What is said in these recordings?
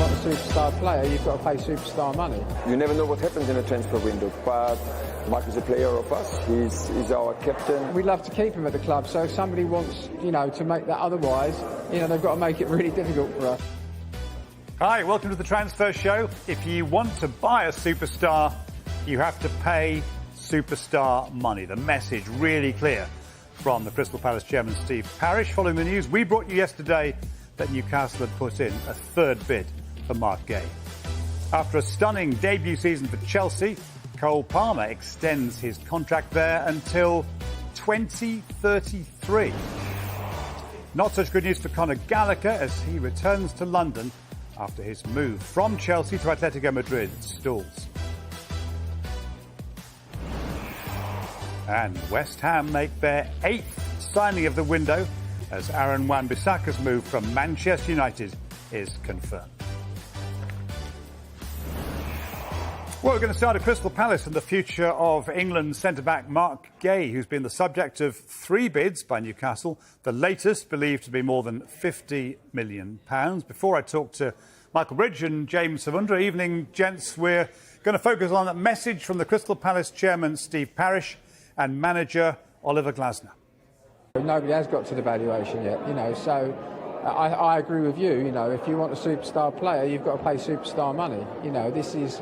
want a superstar player, you've got to pay superstar money. You never know what happens in a transfer window, but Mark is a player of us. He's our captain. We love to keep him at the club, so if somebody wants, to make that otherwise, they've got to make it really difficult for us. Hi, welcome to the Transfer Show. If you want to buy a superstar, you have to pay superstar money. The message really clear from the Crystal Palace chairman, Steve Parish. Following the news, we brought you yesterday that Newcastle had put in a third bid for Mark Gay. After a stunning debut season for Chelsea, Cole Palmer extends his contract there until 2033. Not such good news for Conor Gallagher as he returns to London after his move from Chelsea to Atletico Madrid stalls. And West Ham make their 8th signing of the window as Aaron Wan-Bissaka's move from Manchester United is confirmed. Well, we're going to start at Crystal Palace and the future of England centre-back Mark Gay, who's been the subject of 3 bids by Newcastle, the latest believed to be more than £50 million. Before I talk to Michael Bridge and James Savundra, evening, gents, we're going to focus on a message from the Crystal Palace chairman, Steve Parish, and manager Oliver Glasner. Nobody has got to the valuation yet, so I agree with you. If you want a superstar player, you've got to pay superstar money. This is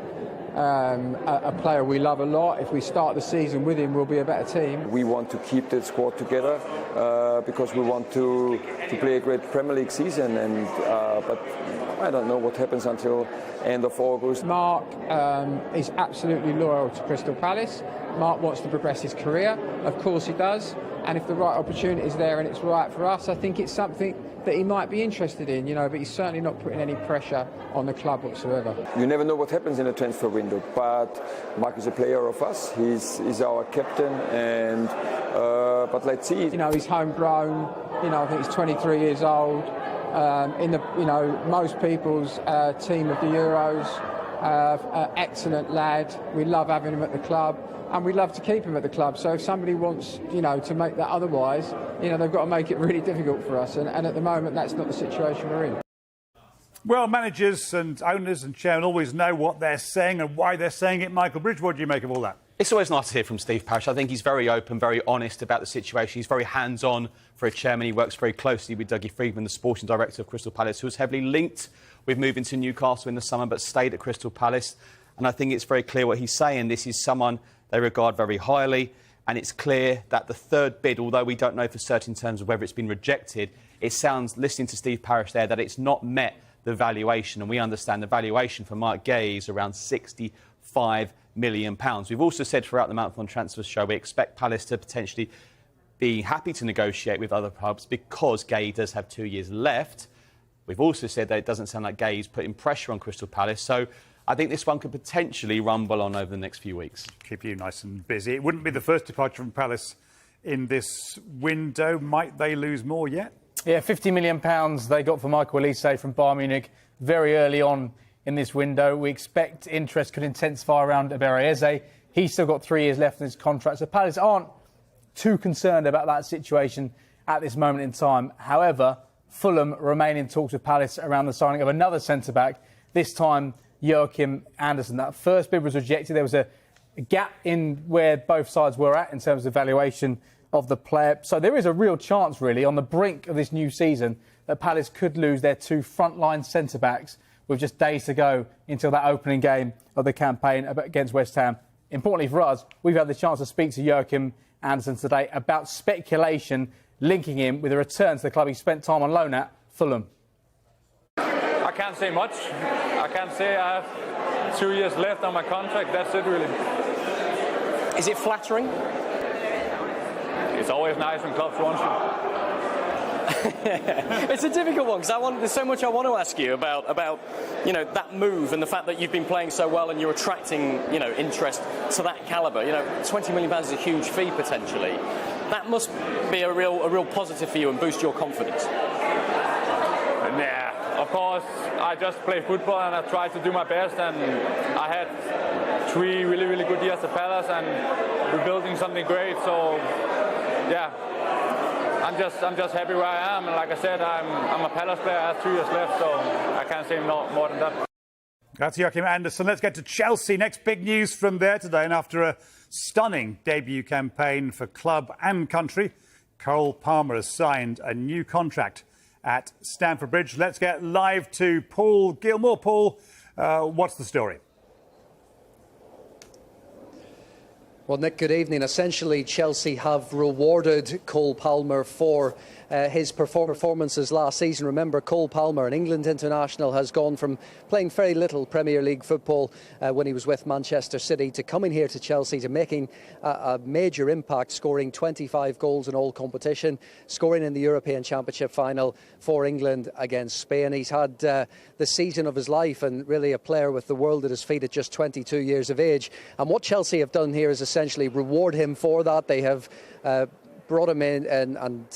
a player we love a lot. If we start the season with him, we'll be a better team. We want to keep the squad together because we want to play a great Premier League season. But I don't know what happens until end of August. Mark is absolutely loyal to Crystal Palace. Mark wants to progress his career. Of course he does. And if the right opportunity is there and it's right for us, I think it's something that he might be interested in, but he's certainly not putting any pressure on the club whatsoever. You never know what happens in a transfer window, but Mark is a player of us. He's our captain, and but let's see. He's homegrown. I think he's 23 years old. In the most people's team of the Euros. Excellent lad. We love having him at the club. And we love to keep him at the club. So if somebody wants, to make that otherwise, they've got to make it really difficult for us. And at the moment, that's not the situation we're in. Well, managers and owners and chairmen always know what they're saying and why they're saying it. Michael Bridge, what do you make of all that? It's always nice to hear from Steve Parish. I think he's very open, very honest about the situation. He's very hands-on for a chairman. He works very closely with Dougie Freedman, the sporting director of Crystal Palace, who was heavily linked with moving to Newcastle in the summer but stayed at Crystal Palace. And I think it's very clear what he's saying. This is someone they regard very highly, and it's clear that the third bid, although we don't know for certain in terms of whether it's been rejected, it sounds, listening to Steve Parish there, that it's not met the valuation, and we understand the valuation for Mark Gay is around £65 million. We've also said throughout the Month on Transfer Show we expect Palace to potentially be happy to negotiate with other clubs because Gay does have 2 years left. We've also said that it doesn't sound like Gay is putting pressure on Crystal Palace, so I think this one could potentially rumble on over the next few weeks. Keep you nice and busy. It wouldn't be the first departure from Palace in this window. Might they lose more yet? Yeah, £50 million they got for Michael Olise from Bayern Munich very early on in this window. We expect interest could intensify around Eber Eze. He's still got 3 years left in his contract, so Palace aren't too concerned about that situation at this moment in time. However, Fulham remain in talks with Palace around the signing of another centre-back, this time Yim Anderson. That first bid was rejected. There was a gap in where both sides were at in terms of valuation of the player. So there is a real chance, really, on the brink of this new season, that Palace could lose their 2 frontline centre-backs with just days to go until that opening game of the campaign against West Ham. Importantly for us, we've had the chance to speak to Yim Anderson today about speculation linking him with a return to the club he spent time on loan at, Fulham. I can't say much. I can't say I have 2 years left on my contract. That's it, really. Is it flattering? It's always nice when clubs want you. It's a difficult one because there's so much I want to ask you about that move and the fact that you've been playing so well and you're attracting interest to that calibre. £20 million is a huge fee potentially. That must be a real positive for you and boost your confidence. Yeah. Of course, I just play football and I try to do my best, and I had 3 really, really good years at Palace and we're building something great, so yeah, I'm just happy where I am, and like I said, I'm a Palace player. I have 2 years left, so I can't say more than that. That's Yim Anderson. Let's get to Chelsea. Next big news from there today, and after a stunning debut campaign for club and country, Cole Palmer has signed a new contract at Stamford Bridge. Let's get live to Paul Gilmore. Paul, what's the story? Well, Nick, good evening. Essentially, Chelsea have rewarded Cole Palmer for his performances last season. Remember, Cole Palmer, an England international, has gone from playing very little Premier League football when he was with Manchester City to coming here to Chelsea to making a major impact, scoring 25 goals in all competition, scoring in the European Championship final for England against Spain. He's had the season of his life and really a player with the world at his feet at just 22 years of age. And what Chelsea have done here is essentially reward him for that. They have brought him in and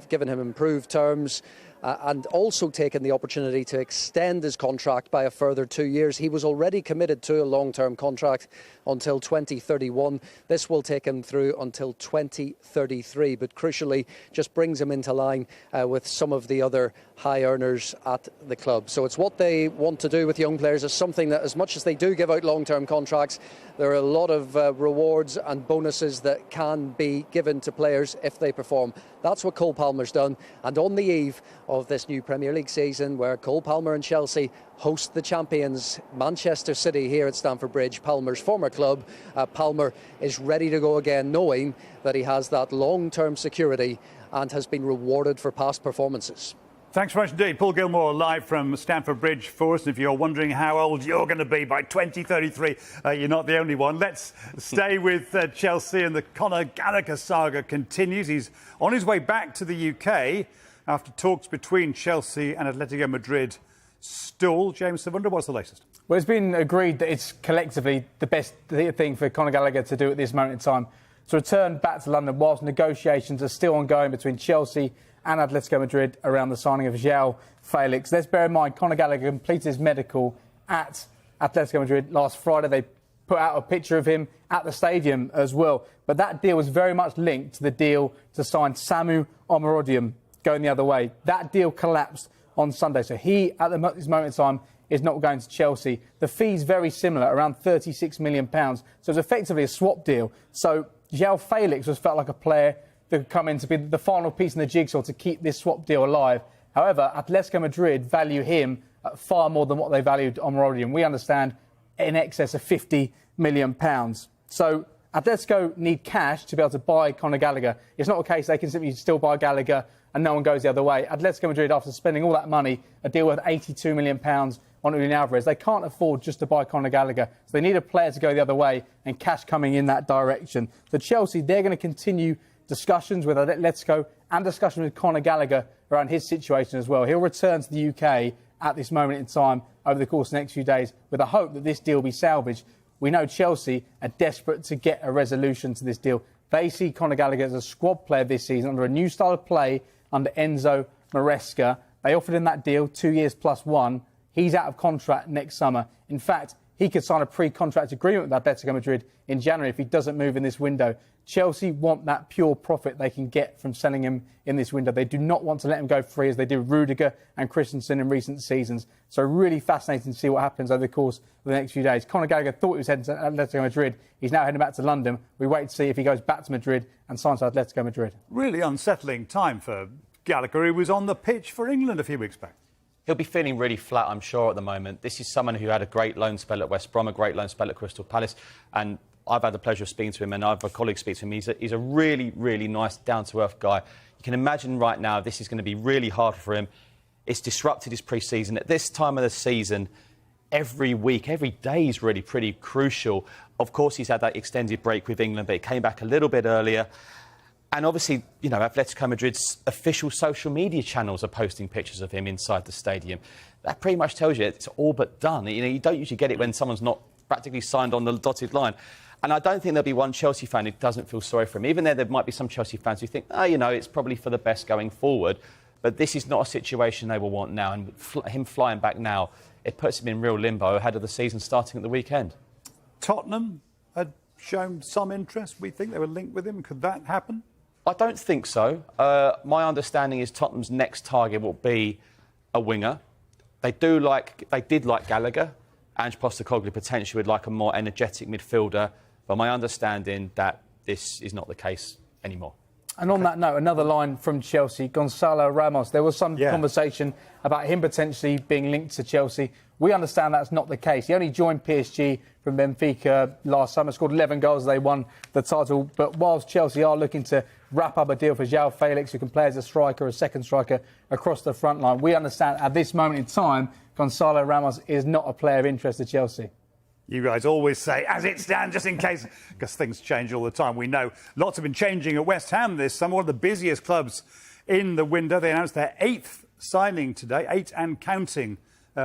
given him improved terms and also taken the opportunity to extend his contract by a further 2 years. He was already committed to a long-term contract until 2031. This will take him through until 2033, but crucially just brings him into line with some of the other high earners at the club. So it's what they want to do with young players. It's something that, as much as they do give out long-term contracts, there are a lot of rewards and bonuses that can be given to players if they perform. That's what Cole Palmer's done. And on the eve of this new Premier League season, where Cole Palmer and Chelsea host the champions Manchester City here at Stamford Bridge, Palmer's former club, Palmer is ready to go again, knowing that he has that long-term security and has been rewarded for past performances. Thanks very much indeed. Paul Gilmore live from Stamford Bridge for us. And if you're wondering how old you're going to be by 2033, you're not the only one. Let's stay with Chelsea, and the Conor Gallagher saga continues. He's on his way back to the UK after talks between Chelsea and Atletico Madrid stall. James Savunda, what's the latest? Well, it's been agreed that it's collectively the best thing for Conor Gallagher to do at this moment in time, to return back to London whilst negotiations are still ongoing between Chelsea and Atletico Madrid around the signing of João Felix. Let's bear in mind, Conor Gallagher completed his medical at Atletico Madrid last Friday. They put out a picture of him at the stadium as well. But that deal was very much linked to the deal to sign Samu Omorodium going the other way. That deal collapsed on Sunday. So he, at this moment in time, is not going to Chelsea. The fee's very similar, around £36 million. So it's effectively a swap deal. So João Felix was felt like a player that could come in to be the final piece in the jigsaw to keep this swap deal alive. However, Atletico Madrid value him at far more than what they valued Omorodium. We understand in excess of £50 million. So Atletico need cash to be able to buy Conor Gallagher. It's not a case they can simply still buy Gallagher and no one goes the other way. Atletico Madrid, after spending all that money, a deal worth £82 million on Julian Alvarez, they can't afford just to buy Conor Gallagher. So they need a player to go the other way and cash coming in that direction. So Chelsea, they're going to continue discussions with Atletico and discussions with Conor Gallagher around his situation as well. He'll return to the UK at this moment in time over the course of the next few days with a hope that this deal will be salvaged. We know Chelsea are desperate to get a resolution to this deal. They see Conor Gallagher as a squad player this season under a new style of play under Enzo Maresca. They offered him that deal, 2 years plus one. He's out of contract next summer. In fact, he could sign a pre-contract agreement with Atletico Madrid in January if he doesn't move in this window. Chelsea want that pure profit they can get from selling him in this window. They do not want to let him go free as they did with Rudiger and Christensen in recent seasons. So really fascinating to see what happens over the course of the next few days. Conor Gallagher thought he was heading to Atletico Madrid. He's now heading back to London. We wait to see if he goes back to Madrid and signs to Atletico Madrid. Really unsettling time for Gallagher. He was on the pitch for England a few weeks back. He'll be feeling really flat, I'm sure, at the moment. This is someone who had a great loan spell at West Brom, a great loan spell at Crystal Palace, and I've had the pleasure of speaking to him, and I've had a colleague speak to him. He's a really, really nice, down-to-earth guy. You can imagine right now this is going to be really hard for him. It's disrupted his pre-season. At this time of the season, every week, every day is really pretty crucial. Of course, he's had that extended break with England, but he came back a little bit earlier. And obviously, you know, Atletico Madrid's official social media channels are posting pictures of him inside the stadium. That pretty much tells you it's all but done. You know, you don't usually get it when someone's not practically signed on the dotted line. And I don't think there'll be one Chelsea fan who doesn't feel sorry for him. Even there might be some Chelsea fans who think, oh, you know, it's probably for the best going forward. But this is not a situation they will want now. And him flying back now, it puts him in real limbo ahead of the season starting at the weekend. Tottenham had shown some interest. We think they were linked with him. Could that happen? I don't think so. My understanding is Tottenham's next target will be a winger. They did like Gallagher. Ange Postecoglou potentially would like a more energetic midfielder. But my understanding that this is not the case anymore. And on that note, another line from Chelsea, Gonzalo Ramos. There was some conversation about him potentially being linked to Chelsea. We understand that's not the case. He only joined PSG from Benfica last summer, scored 11 goals, they won the title. But whilst Chelsea are looking to wrap up a deal for João Felix, who can play as a striker, a second striker across the front line, we understand at this moment in time, Gonzalo Ramos is not a player of interest to Chelsea. You guys always say, as it stands, just in case, because things change all the time. We know lots have been changing at West Ham this summer, one of the busiest clubs in the window. They announced their 8th signing today, 8 and counting,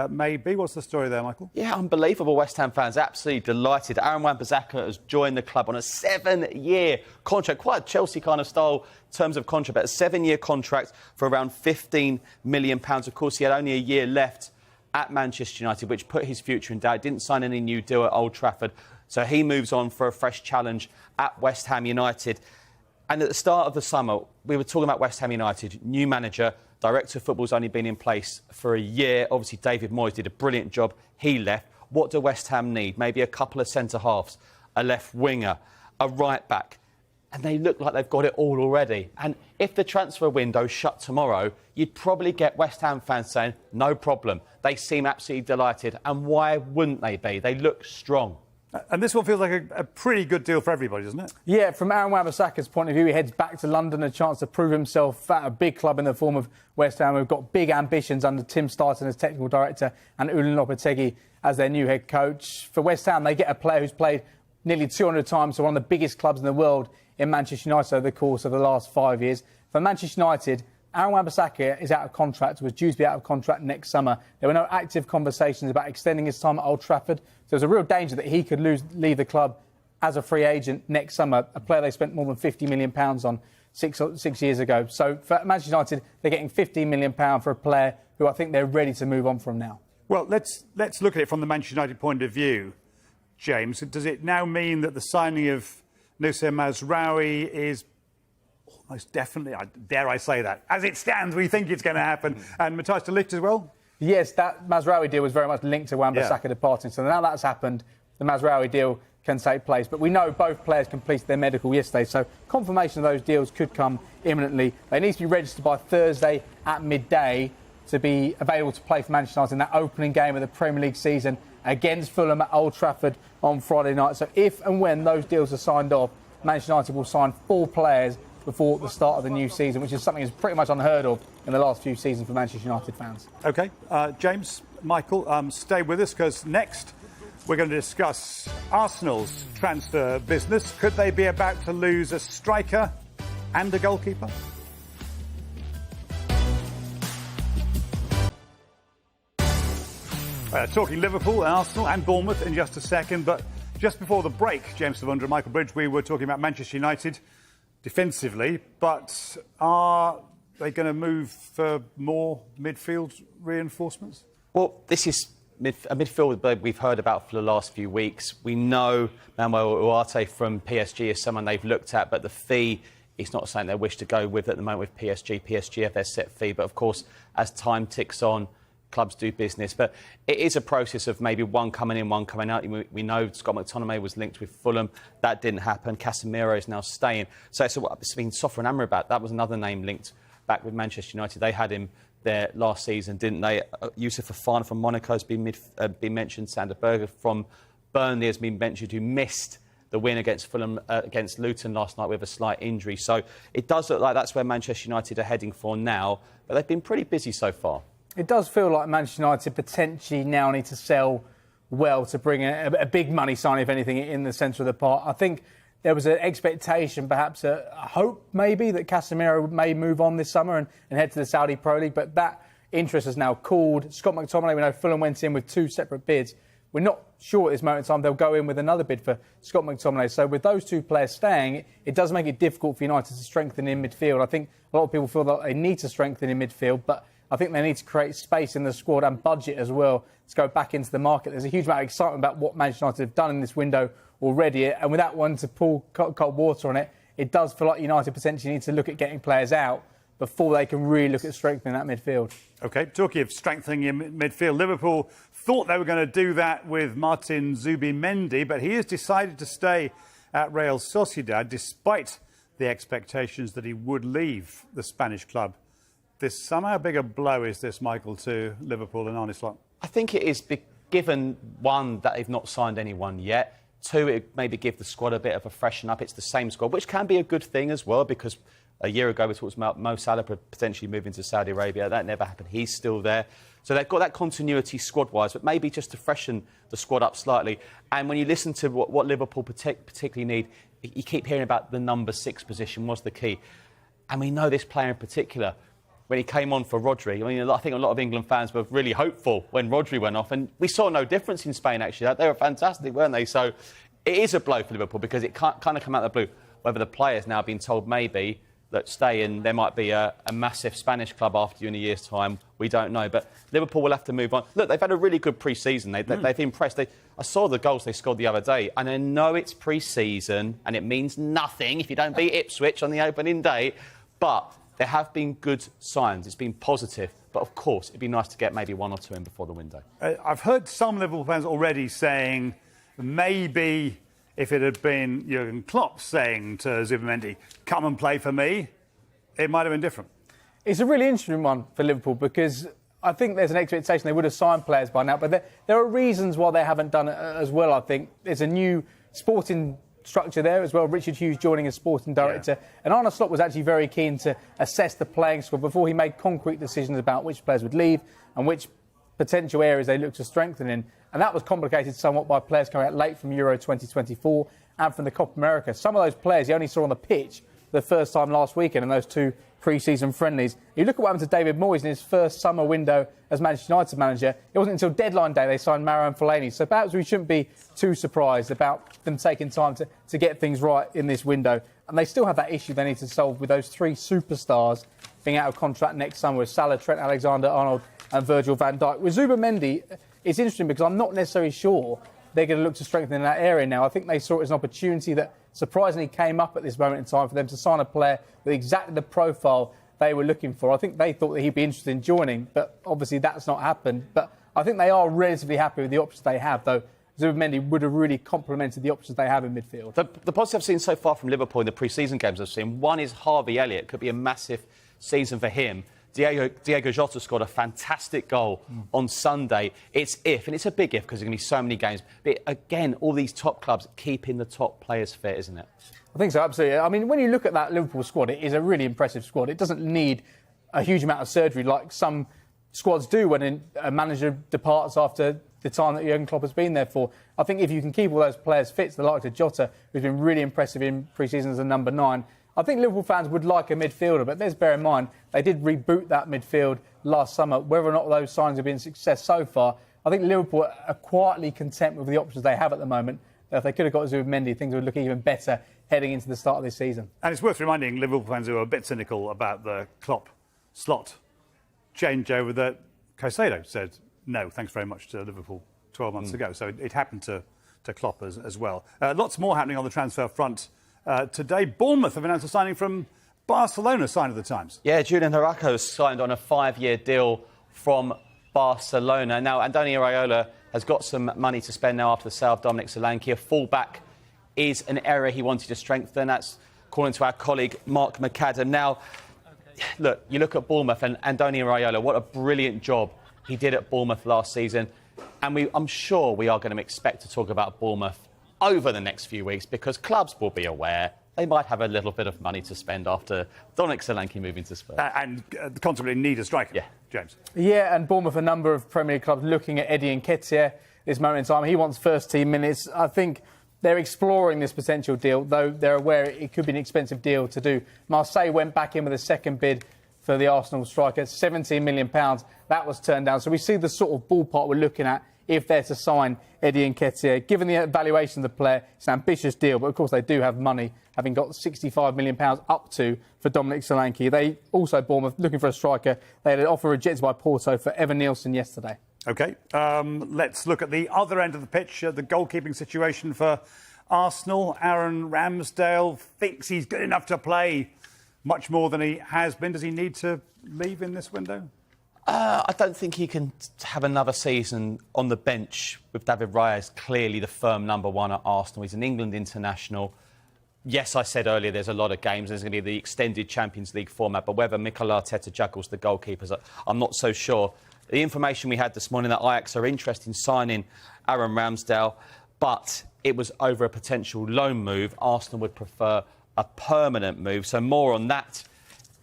maybe. What's the story there, Michael? Yeah, unbelievable. West Ham fans absolutely delighted. Aaron Wan-Bissaka has joined the club on a 7-year contract, quite a Chelsea kind of style in terms of contract, but a 7-year contract for around £15 million. Of course, he had only a year left at Manchester United, which put his future in doubt. Didn't sign any new deal at Old Trafford. So he moves on for a fresh challenge at West Ham United. And at the start of the summer, we were talking about West Ham United. New manager, director of football's only been in place for a year. Obviously, David Moyes did a brilliant job. He left. What do West Ham need? Maybe a couple of centre-halves, a left winger, a right-back. And they look like they've got it all already. And if the transfer window shut tomorrow, you'd probably get West Ham fans saying, no problem. They seem absolutely delighted. And why wouldn't they be? They look strong. And this one feels like a pretty good deal for everybody, doesn't it? Yeah, from Aaron Wan-Bissaka's point of view, he heads back to London, a chance to prove himself at a big club in the form of West Ham, who've got big ambitions under Tim Starton as technical director and Ulan Lopetegui as their new head coach. For West Ham, they get a player who's played nearly 200 times for one of the biggest clubs in the world in Manchester United over the course of the last 5 years. For Manchester United, Aaron Wan-Bissaka is out of contract, was due to be out of contract next summer. There were no active conversations about extending his time at Old Trafford. So there's a real danger that he could leave the club as a free agent next summer, a player they spent more than £50 million on six years ago. So for Manchester United, they're getting £15 million for a player who I think they're ready to move on from now. Well, let's look at it from the Manchester United point of view, James. Does it now mean that the signing of Noussair Mazraoui is almost definitely, dare I say that, as it stands, we think it's going to happen, and Matthijs de Ligt as well? Yes, that Mazraoui deal was very much linked to Wan-Bissaka departing. So now that's happened, the Mazraoui deal can take place. But we know both players completed their medical yesterday, so confirmation of those deals could come imminently. They need to be registered by Thursday at midday to be available to play for Manchester United in that opening game of the Premier League season against Fulham at Old Trafford on Friday night. So if and when those deals are signed off, Manchester United will sign 4 players before the start of the new season, which is something that's pretty much unheard of in the last few seasons for Manchester United fans. OK, James, Michael, stay with us, because next we're going to discuss Arsenal's transfer business. Could they be about to lose a striker and a goalkeeper? Talking Liverpool, Arsenal and Bournemouth in just a second, but just before the break, James Savundra and Michael Bridge, we were talking about Manchester United defensively, but are they going to move for more midfield reinforcements? Well, this is a midfield we've heard about for the last few weeks. We know Manuel Ugarte from PSG is someone they've looked at, but the fee is not something they wish to go with at the moment with PSG. PSG have their set fee, but of course, as time ticks on, clubs do business. But it is a process of maybe one coming in, one coming out. We know Scott McTominay was linked with Fulham. That didn't happen. Casemiro is now staying. So it's been Sofra and Amrabat. That was another name linked back with Manchester United. They had him there last season, didn't they? Yusuf Fofana from Monaco has been mentioned. Sander Berge from Burnley has been mentioned, who missed the win against Fulham, against Luton last night with a slight injury. So it does look like that's where Manchester United are heading for now. But they've been pretty busy so far. It does feel like Manchester United potentially now need to sell well to bring a big money signing, if anything, in the centre of the park. I think there was an expectation, perhaps a hope maybe, that Casemiro may move on this summer and head to the Saudi Pro League, but that interest has now cooled. Scott McTominay, we know Fulham went in with 2 separate bids. We're not sure at this moment in time they'll go in with another bid for Scott McTominay. So with those 2 players staying, it does make it difficult for United to strengthen in midfield. I think a lot of people feel that they need to strengthen in midfield, but I think they need to create space in the squad and budget as well to go back into the market. There's a huge amount of excitement about what Manchester United have done in this window already, and without one to pull cold water on it, it does feel like United potentially need to look at getting players out before they can really look at strengthening that midfield. OK, talking of strengthening your midfield, Liverpool thought they were going to do that with Martin Zubimendi, but he has decided to stay at Real Sociedad despite the expectations that he would leave the Spanish club this summer. How big a blow is this, Michael, to Liverpool and Arne Slot? I think it is, given, one, that they've not signed anyone yet. Two, it maybe give the squad a bit of a freshen up. It's the same squad, which can be a good thing as well, because a year ago we talked about Mo Salah potentially moving to Saudi Arabia. That never happened. He's still there. So they've got that continuity squad-wise, but maybe just to freshen the squad up slightly. And when you listen to what Liverpool particularly need, you keep hearing about the number 6 position was the key. And we know this player in particular, when he came on for Rodri, I mean, I think a lot of England fans were really hopeful when Rodri went off, and we saw no difference in Spain, actually. They were fantastic, weren't they? So it is a blow for Liverpool, because it can't kind of come out of the blue. Whether the players now being told maybe that stay in, there might be a massive Spanish club after you in a year's time, we don't know. But Liverpool will have to move on. Look, they've had a really good pre-season. They've impressed. I saw the goals they scored the other day, and I know it's pre-season, and it means nothing if you don't beat Ipswich on the opening day, but there have been good signs. It's been positive. But, of course, it'd be nice to get maybe 1 or 2 in before the window. I've heard some Liverpool fans already saying maybe if it had been Jurgen Klopp saying to Zubimendi, come and play for me, it might have been different. It's a really interesting one for Liverpool, because I think there's an expectation they would have signed players by now, but there are reasons why they haven't done it as well, I think. There's a new sporting structure there as well. Richard Hughes joining as sporting director. Yeah. And Arne Slot was actually very keen to assess the playing squad before he made concrete decisions about which players would leave and which potential areas they look to strengthen in. And that was complicated somewhat by players coming out late from Euro 2024 and from the Copa America. Some of those players you only saw on the pitch for the first time last weekend in those 2 pre-season friendlies. You look at what happened to David Moyes in his first summer window as Manchester United manager. It wasn't until deadline day they signed Marouane Fellaini. So perhaps we shouldn't be too surprised about them taking time to get things right in this window. And they still have that issue they need to solve with those 3 superstars being out of contract next summer with Salah, Trent Alexander-Arnold and Virgil van Dijk. With Zubimendi, it's interesting because I'm not necessarily sure they're going to look to strengthen in that area now. I think they saw it as an opportunity that surprisingly came up at this moment in time for them to sign a player with exactly the profile they were looking for. I think they thought that he'd be interested in joining, but obviously that's not happened. But I think they are relatively happy with the options they have, though Zubimendi would have really complemented the options they have in midfield. The positives I've seen so far from Liverpool in the pre-season games I've seen, one is Harvey Elliott. Could be a massive season for him. Diego Jota scored a fantastic goal on Sunday. It's if, and it's a big if because there's going to be so many games. But again, all these top clubs keeping the top players fit, isn't it? I think so, absolutely. I mean, when you look at that Liverpool squad, it is a really impressive squad. It doesn't need a huge amount of surgery like some squads do when a manager departs after the time that Jurgen Klopp has been there for. I think if you can keep all those players fit, the likes of Jota, who's been really impressive in pre-season as a number 9, I think Liverpool fans would like a midfielder, but let's bear in mind, they did reboot that midfield last summer. Whether or not those signs have been a success so far, I think Liverpool are quietly content with the options they have at the moment. If they could have got Zubimendi, things would look even better heading into the start of this season. And it's worth reminding Liverpool fans who are a bit cynical about the Klopp-Slot changeover that Caicedo said no, thanks very much to Liverpool 12 months ago. So it happened to Klopp as well. Lots more happening on the transfer front. Today, Bournemouth have announced a signing from Barcelona, sign of the Times. Yeah, Julian Araujo has signed on a 5-year deal from Barcelona. Now, Andoni Iraola has got some money to spend now after the sale of Dominic Solanke. A full-back is an area he wanted to strengthen. That's according to our colleague Mark McAdam. Now, look, you look at Bournemouth and Andoni Iraola, what a brilliant job he did at Bournemouth last season. And I'm sure we are going to expect to talk about Bournemouth over the next few weeks because clubs will be aware they might have a little bit of money to spend after Dominic Solanke moving to Spurs. And consequently need a striker, yeah. James. Yeah, and Bournemouth, a number of Premier League clubs looking at Eddie Nketiah this moment in time. He wants first-team minutes. I think they're exploring this potential deal, though they're aware it could be an expensive deal to do. Marseille went back in with a second bid for the Arsenal striker, £17 million. That was turned down. So we see the sort of ballpark we're looking at if they're to sign Eddie Nketiah. Given the valuation of the player, it's an ambitious deal, but of course they do have money, having got £65 million up to for Dominic Solanke. They also, Bournemouth, looking for a striker. They had an offer rejected by Porto for Evan Nielsen yesterday. OK, let's look at the other end of the pitch, the goalkeeping situation for Arsenal. Aaron Ramsdale thinks he's good enough to play much more than he has been. Does he need to leave in this window? I don't think he can have another season on the bench with David Raya clearly the firm number one at Arsenal. He's an England international. Yes, I said earlier there's a lot of games. There's going to be the extended Champions League format, but whether Mikel Arteta juggles the goalkeepers, I'm not so sure. The information we had this morning that Ajax are interested in signing Aaron Ramsdale, but it was over a potential loan move. Arsenal would prefer a permanent move. So more on that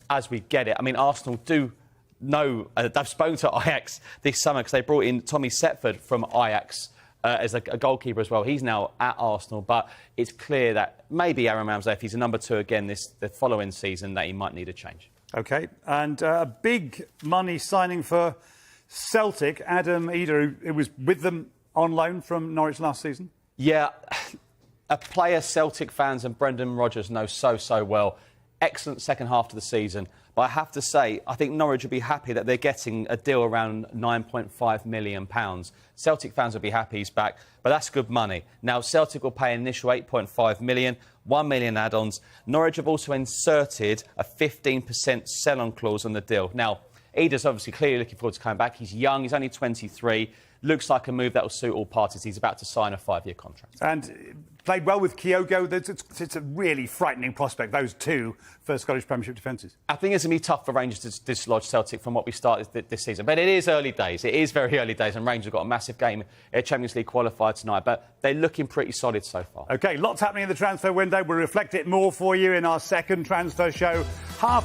as we get it. I mean, Arsenal do know, they've spoken to Ajax this summer because they brought in Tommy Setford from Ajax as a goalkeeper as well. He's now at Arsenal, but it's clear that maybe Aaron Ramsdale, if he's a number two again the following season, that he might need a change. OK, and a big money signing for Celtic, Adam Eder, who was with them on loan from Norwich last season. Yeah, a player Celtic fans and Brendan Rodgers know so well. Excellent second half to the season. But I have to say, I think Norwich would be happy that they're getting a deal around £9.5 million. Celtic fans would be happy he's back, but that's good money. Now, Celtic will pay an initial £8.5 million, £1 million add-ons. Norwich have also inserted a 15% sell-on clause on the deal. Now, Eder's obviously clearly looking forward to coming back. He's young, he's only 23. Looks like a move that will suit all parties. He's about to sign a 5-year contract. And played well with Kyogo. It's a really frightening prospect, those two for Scottish Premiership defences. I think it's going to be tough for Rangers to dislodge Celtic from what we started this season. But it is early days. It is very early days. And Rangers have got a massive game at Champions League qualifier tonight. But they're looking pretty solid so far. OK, lots happening in the transfer window. We'll reflect it more for you in our second transfer show. Half